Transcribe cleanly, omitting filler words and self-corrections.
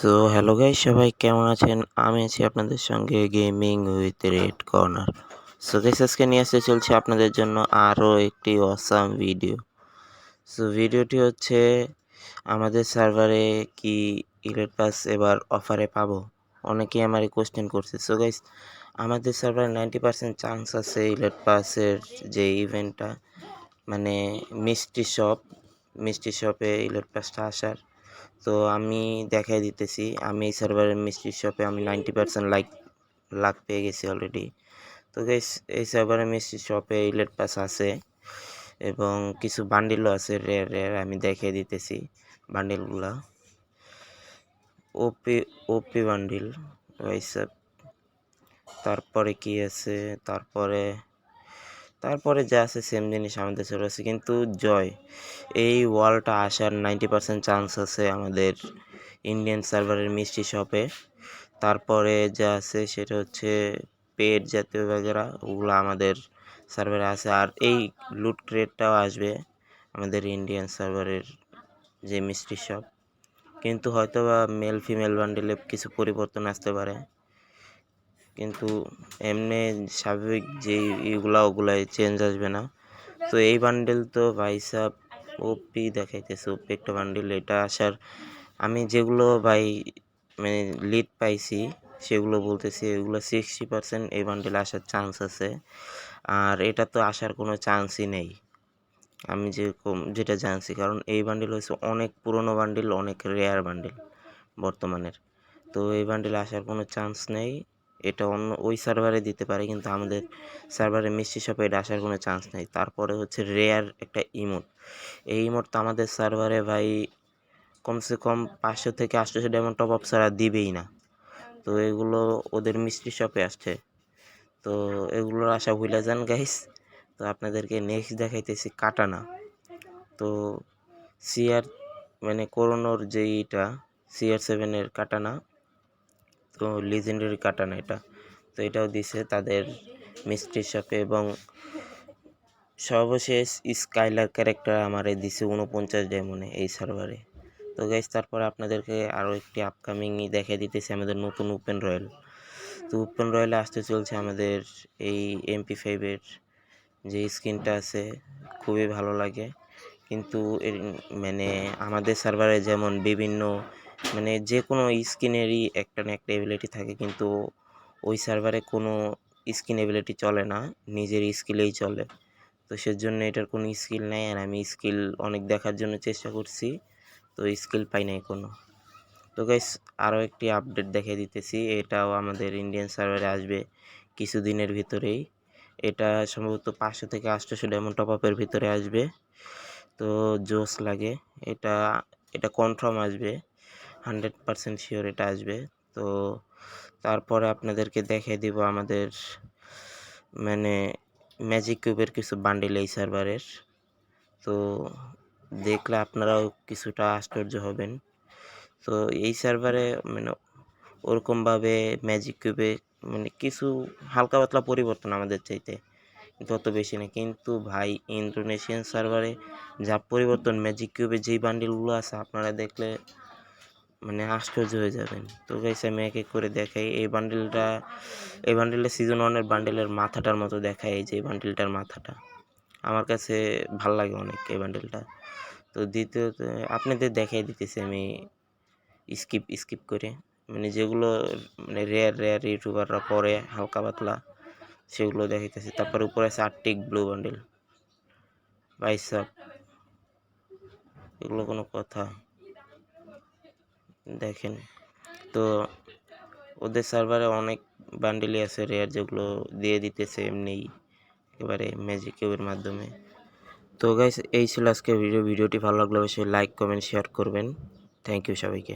So hello guys, সবাই কেমন আছেন? আমি আছি আপনাদের সঙ্গে gaming with red corner. So guys, আজকে নিয়ে আসতে চলছে আপনাদের জন্য আরও একটি অসাম ভিডিও। সো ভিডিওটি হচ্ছে আমাদের সার্ভারে কি ইলিট পাস এবার অফারে পাবো? অনেকেই আমারে কোশ্চেন করছে। সো গাইস, আমাদের সার্ভারে 90% চান্স আছে ইলিট পাসের যে ইভেন্টটা, মানে মিষ্টি শপে ইলিট পাসটা আসার। তো আমি দেখাই দিতেছি, আমি এই সার্ভারের মিষ্টি শপে আমি 90% লাক পেয়ে গেছি অলরেডি। তো গাইস, এই সার্ভারের মিষ্টি শপে ইলেট পাস আছে এবং কিছু বান্ডিলও আছে রেয়ার রেয়ার, আমি দেখিয়ে দিতেছি বান্ডিলগুলা। ওপি ওপি বান্ডিল গাইস। তারপরে কি আছে, তারপরে যা আছে সেম জিনিস আমাদের সার্ভারে আছে, কিন্তু এই ওয়ালটা আসার 90% চান্স আছে আমাদের ইন্ডিয়ান সার্ভারের মিষ্টি শপে। তারপরে যা আছে সেটা হচ্ছে পেট জাতীয় বাগেরা, ওগুলো আমাদের সার্ভারে আছে। আর এই লুট ক্রেটটাও আসবে আমাদের ইন্ডিয়ান সার্ভারের যে মিষ্টি শপ, কিন্তু হয়তোবা মেল ফিমেল বান্ডেলে কিছু পরিবর্তন আসতে পারে, কিন্তু এমনি স্বাভাবিক যেই ওগুলাই চেঞ্জ আসবে না। তো এই বান্ডেল তো ভাই সাহ ওপি দেখাইতেছে, ওপি একটা বান্ডেল। এটা আসার আমি যেগুলো ভাই মানে লিড পাইছি সেগুলো বলতেছি, এগুলো 60% এই বান্ডেলে আসার চান্স আছে। আর এটা তো আসার কোনো চান্সই নেই আমি যেটা জানছি, কারণ এই বান্ডেল হচ্ছে অনেক পুরনো বান্ডেল, অনেক রেয়ার বান্ডেল বর্তমানের। তো এই বান্ডেলে আসার কোনো চান্স নেই। এটা অন্য ওই সার্ভারে দিতে পারে, কিন্তু আমাদের সার্ভারে মিষ্টি শপে এটা আসার কোনো চান্স নেই। তারপরে হচ্ছে রেয়ার একটা ইমোট। এই ইমোট তো আমাদের সার্ভারে ভাই কমসে কম 500 থেকে 800 ডায়মন্ড টপ আপ ছাড়া দিবেই না। তো এগুলো ওদের মিষ্টি শপে আসছে, তো এগুলোর আশা ভুলে যান গাইস। তো আপনাদেরকে নেক্সট দেখাইতেছি কাটানা। তো সিআর মানে করোনোর যেইটা CR7-এর কাটানা, তো লিজেন্ডারি কাটানা এটা। তো এটাও দিছে তাদের মিষ্টি শপে, এবং সর্বশেষ স্কাইলার ক্যারেক্টার আমারে দিছে 49 ডায়মন্ডে এই সার্ভারে। তো গাইস, তারপরে আপনাদেরকে আরও একটি আপকামিংই দেখিয়ে দিতেছি আমাদের নতুন ওপেন রয়্যাল। তো ওপেন রয়্যালে আসতে চলছে আমাদের এই MP5-এর যে স্কিনটা আছে, খুবই ভালো লাগে। কিন্তু মানে আমাদের সার্ভারে যেমন বিভিন্ন মানে যে কোনো স্কিনেরই একটা না একটা এবিলিটি থাকে, কিন্তু ওই সার্ভারে কোনো স্কিন এবিলিটি চলে না, নিজের স্কিলেই চলে। তো সেজন্য এটার কোনো স্কিল নেই, আর আমি স্কিল অনেক দেখার জন্য চেষ্টা করছি, তো স্কিল পাই নাই কোনো। তো গাইস, আরও একটি আপডেট দেখিয়ে দিতেছি, এটাও আমাদের ইন্ডিয়ান সার্ভারে আসবে কিছুদিনের ভিতরেই। এটা সম্ভবত 500 থেকে 800 ডায়মন্ড টপ আপের ভিতরে আসবে। তো জোস লাগে এটা, এটা কনফার্ম আসবে, 100% শিওর এটা আসবে। তো তারপরে আপনাদেরকে দেখিয়ে দিব আমাদের মানে ম্যাজিক কিউবের কিছু বান্ডিল এই সার্ভারের। তো দেখলে আপনারাও কিছুটা আশ্চর্য হবেন। তো এই সার্ভারে মানে ওরকমভাবে ম্যাজিক কিউবে মানে কিছু হালকা পাতলা পরিবর্তন আমাদের চাইতে, কিন্তু অত বেশি না। কিন্তু ভাই ইন্দোনেশিয়ান সার্ভারে যা পরিবর্তন ম্যাজিক কিউবে যেই বান্ডিলগুলো আছে, আপনারা দেখলে মানে আশ্চর্য হয়ে যাবেন। তো গাইস, আমি এক এক করে দেখাই। এই বান্ডিলটা সিজন 1-এর বান্ডিলের মাথাটার মতো দেখায়, এই যে এই বান্ডিলটার মাথাটা আমার কাছে ভাল লাগে অনেক এই বান্ডিলটা। তো দ্বিতীয়ত আপনাদের দেখাই দিতেছি আমি স্কিপ করে, মানে যেগুলো মানে রেয়ার ইউটিউবাররা পরে হালকা পাতলা সেগুলো দেখাইতেছি। তারপর উপরে আছে আর্টিক ব্লু বান্ডিল, বাইসাপ, এগুলো কোনো কথা দেখেন। তো ওদের সার্ভারে অনেক বান্ডিলই আছে রেয়ার, যেগুলো দিয়ে দিতেছে এমনিই একেবারে ম্যাজিক কিউবের মাধ্যমে। তো গাইস, এই ছিল আজকে ভিডিওটি ভালো লাগলে অবশ্যই লাইক কমেন্ট শেয়ার করবেন। থ্যাংক ইউ সবাইকে।